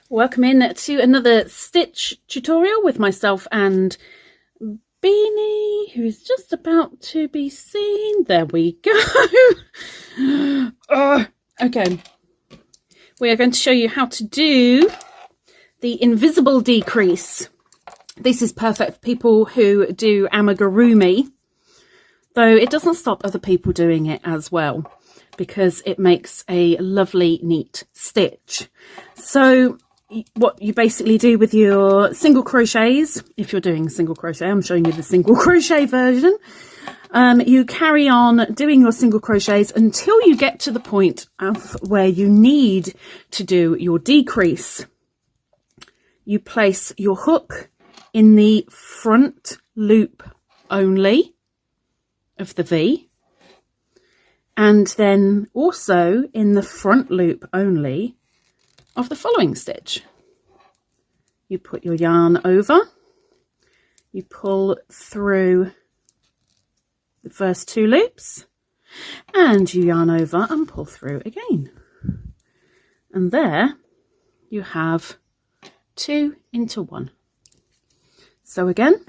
Welcome in to another stitch tutorial with myself and Beany, who is just about to be seen. There we go. Okay, we are going to show you how to do the invisible decrease. This is perfect for people who do amigurumi, though it doesn't stop other people doing it as well, because it makes a lovely, neat stitch. So what you basically do with your single crochets, if you're doing single crochet, I'm showing you the single crochet version, you carry on doing your single crochets until you get to the point of where you need to do your decrease. You place your hook in the front loop only of the V, and then also in the front loop only of the following stitch. You put your yarn over, you pull through the first two loops, and you yarn over and pull through again. And there you have 2 into 1. So again,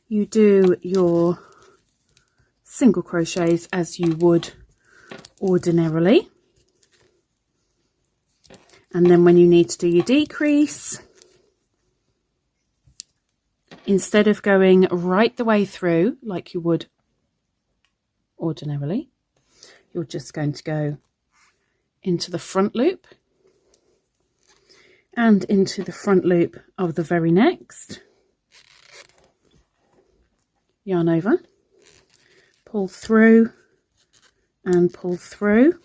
you do your single crochets as you would ordinarily. And then when you need to do your decrease, instead of going right the way through like you would ordinarily, you're just going to go into the front loop and into the front loop of the very next. Yarn over, pull through and pull through.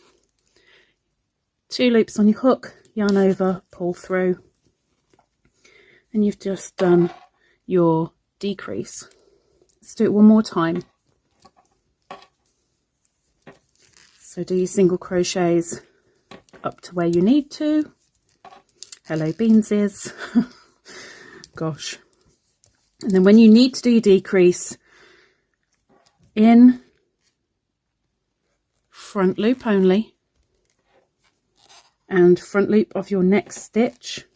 2 loops on your hook, yarn over, pull through, and you've just done your decrease. Let's do it one more time. So do your single crochets up to where you need to. Hello Beansies. Gosh. And then when you need to do your decrease, in front loop only, and front loop of your next stitch,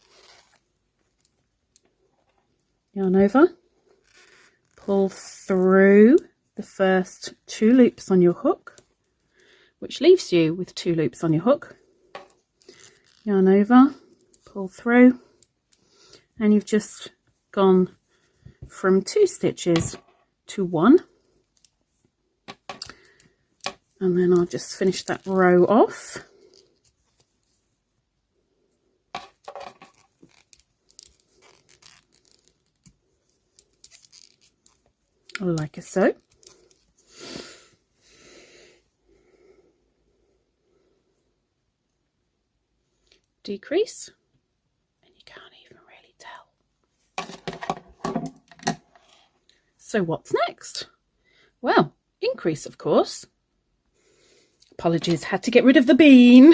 yarn over, pull through the first 2 loops on your hook, which leaves you with 2 loops on your hook, yarn over, pull through, and you've just gone from 2 stitches to 1. And then I'll just finish that row off. Like so. Decrease, and you can't even really tell. So what's next? Well, increase, of course. Apologies, had to get rid of the bean.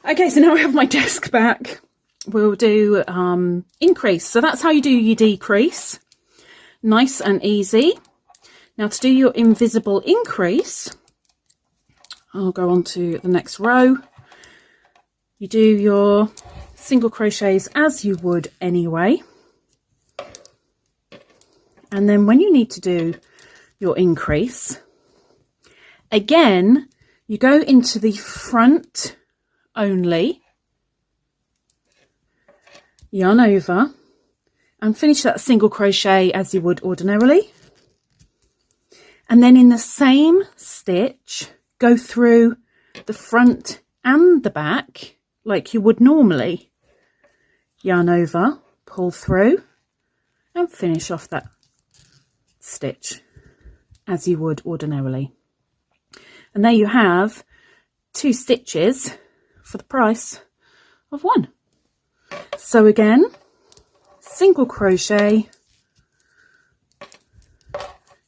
Okay, so now I have my desk back. We'll do increase. So that's how you do your decrease. Nice and easy. Now to do your invisible increase, I'll go on to the next row. You do your single crochets as you would anyway. And then when you need to do your increase, again, you go into the front only, yarn over, and finish that single crochet as you would ordinarily. And then in the same stitch, go through the front and the back like you would normally. Yarn over, pull through, and finish off that stitch as you would ordinarily. And there you have 2 stitches for the price of 1. So again, single crochet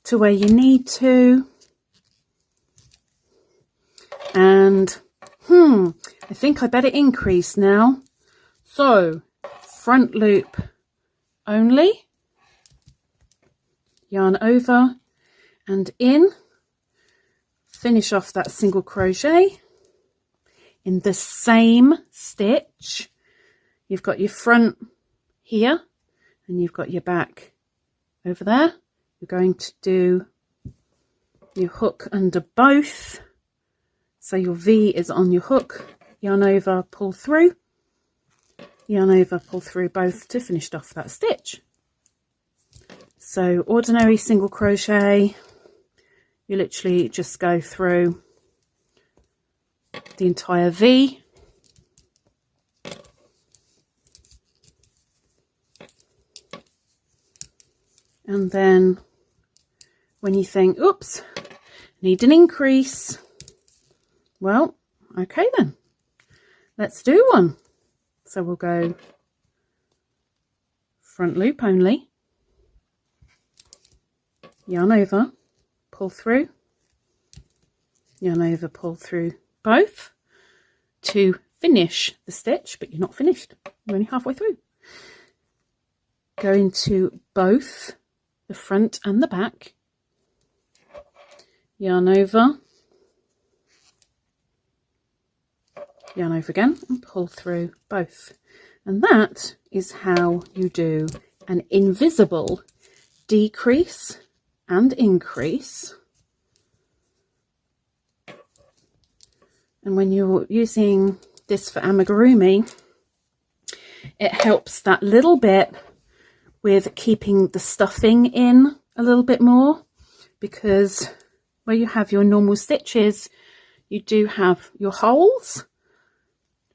to where you need to, and I think I better increase now. So front loop only, yarn over and in, finish off that single crochet. in the same stitch. You've got your front here and you've got your back over there. You're going to do your hook under both. So your V is on your hook, yarn over, pull through, yarn over, pull through both to finish off that stitch. So ordinary single crochet, you literally just go through the entire V. And then when you think, oops, need an increase, well, okay then, let's do one. So we'll go front loop only, yarn over, pull through, yarn over, pull through both to finish the stitch, but you're not finished, you're only halfway through. Go into both the front and the back, yarn over again and pull through both. And that is how you do an invisible decrease and increase. And when you're using this for amigurumi, it helps that little bit with keeping the stuffing in a little bit more, because where you have your normal stitches, you do have your holes,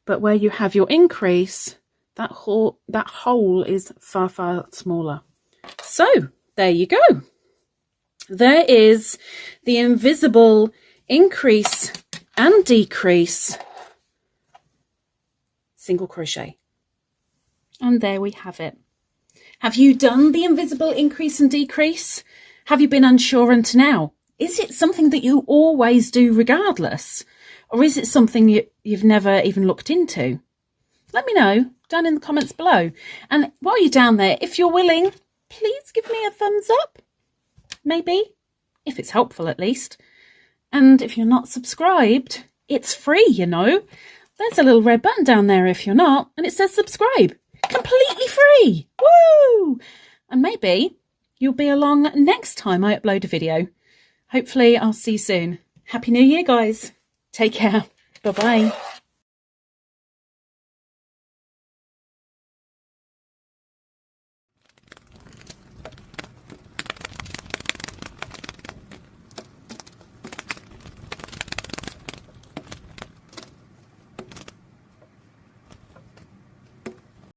but where you have your increase, that hole is far, far smaller. So there you go. There is the invisible increase and decrease single crochet. And there we have it. Have you done the invisible increase and decrease? Have you been unsure until now? Is it something that you always do regardless? Or is it something you've never even looked into? Let me know down in the comments below. And while you're down there, if you're willing, please give me a thumbs up. Maybe, if it's helpful at least. And if you're not subscribed, it's free, you know. There's a little red button down there if you're not, and it says subscribe. Completely free. Woo! And maybe you'll be along next time I upload a video. Hopefully I'll see you soon. Happy New Year, guys. Take care. Bye-bye.